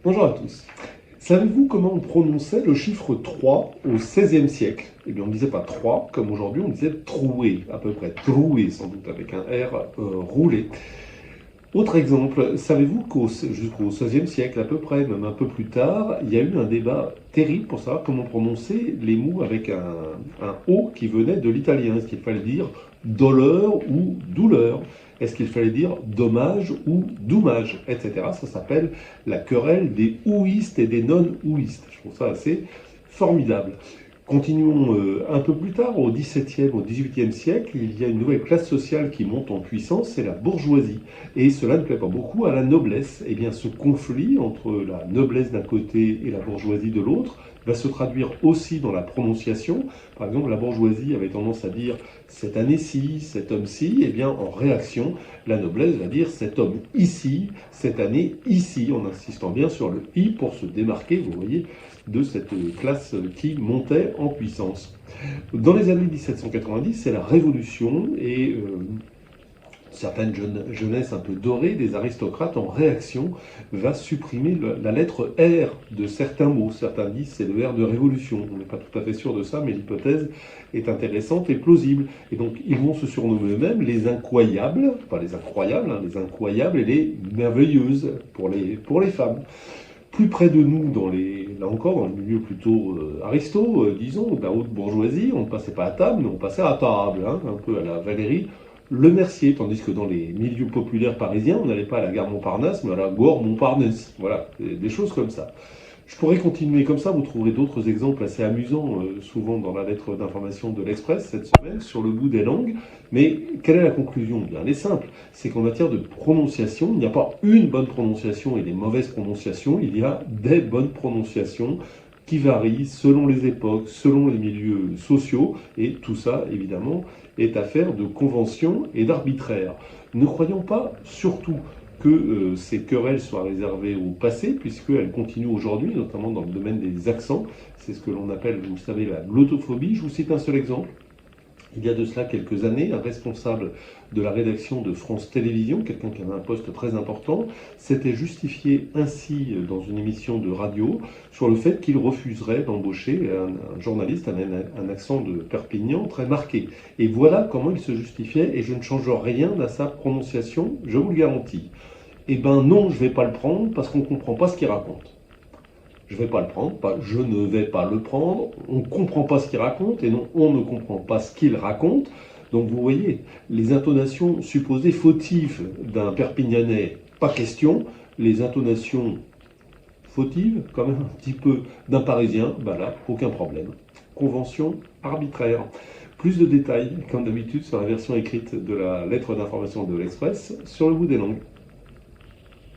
Bonjour à tous. Savez-vous comment on prononçait le chiffre 3 au XVIe siècle? Eh bien, on ne disait pas 3 comme aujourd'hui, on disait troué, à peu près. Troué, sans doute, avec un R roulé. Autre exemple, savez-vous jusqu'au XVIe siècle, à peu près, même un peu plus tard, il y a eu un débat terrible pour savoir comment prononcer les mots avec un O qui venait de l'italien. Est-ce qu'il fallait dire doleur ou douleur? Est-ce qu'il fallait dire dommage ou dommage, etc. Ça s'appelle la querelle des ouïstes et des non-ouïstes. Je trouve ça assez formidable. Continuons un peu plus tard, au XVIIe, au XVIIIe siècle, il y a une nouvelle classe sociale qui monte en puissance, c'est la bourgeoisie. Et cela ne plaît pas beaucoup à la noblesse. Eh bien, ce conflit entre la noblesse d'un côté et la bourgeoisie de l'autre va se traduire aussi dans la prononciation. Par exemple, la bourgeoisie avait tendance à dire cette année-ci, cet homme-ci. Eh bien, en réaction, la noblesse va dire cet homme ici, cette année ici, en insistant bien sur le i pour se démarquer, vous voyez, de cette classe qui montait en puissance. Dans les années 1790, c'est la Révolution et certaines jeunesses un peu dorées des aristocrates en réaction va supprimer la lettre R de certains mots. Certains disent c'est le R de révolution. On n'est pas tout à fait sûr de ça, mais l'hypothèse est intéressante et plausible. Et donc ils vont se surnommer eux-mêmes les incroyables, pas les incroyables, hein, les incroyables et les merveilleuses pour les femmes. Plus près de nous, là encore, dans le milieu plutôt aristo, disons, de la haute bourgeoisie, on ne passait pas à table, mais on passait à table, hein, un peu à la Valérie Le Mercier, tandis que dans les milieux populaires parisiens, on n'allait pas à la gare Montparnasse, mais à la gare Montparnasse. Voilà, des choses comme ça. Je pourrais continuer comme ça, vous trouverez d'autres exemples assez amusants, souvent dans la lettre d'information de l'Express cette semaine, sur le bout des langues. Mais quelle est la conclusion? Bien, elle est simple, c'est qu'en matière de prononciation, il n'y a pas une bonne prononciation et des mauvaises prononciations, il y a des bonnes prononciations qui varient selon les époques, selon les milieux sociaux, et tout ça, évidemment, est affaire de convention et d'arbitraire. Ne croyons pas, surtout, que ces querelles soient réservées au passé, puisqu'elles continuent aujourd'hui, notamment dans le domaine des accents. C'est ce que l'on appelle, vous savez, la glottophobie. Je vous cite un seul exemple. Il y a de cela quelques années, un responsable de la rédaction de France Télévisions, quelqu'un qui avait un poste très important, s'était justifié ainsi dans une émission de radio sur le fait qu'il refuserait d'embaucher un journaliste avec un accent de Perpignan très marqué. Et voilà comment il se justifiait, et je ne change rien à sa prononciation, je vous le garantis. Eh ben non, je ne vais pas le prendre parce qu'on ne comprend pas ce qu'il raconte. Je ne vais pas le prendre, pas je ne vais pas le prendre, on ne comprend pas ce qu'il raconte, et non, on ne comprend pas ce qu'il raconte. Donc vous voyez, les intonations supposées fautives d'un Perpignanais, pas question. Les intonations fautives, quand même un petit peu, d'un Parisien, bah là, aucun problème. Convention arbitraire. Plus de détails, comme d'habitude, sur la version écrite de la lettre d'information de l'Express, sur le bout des langues.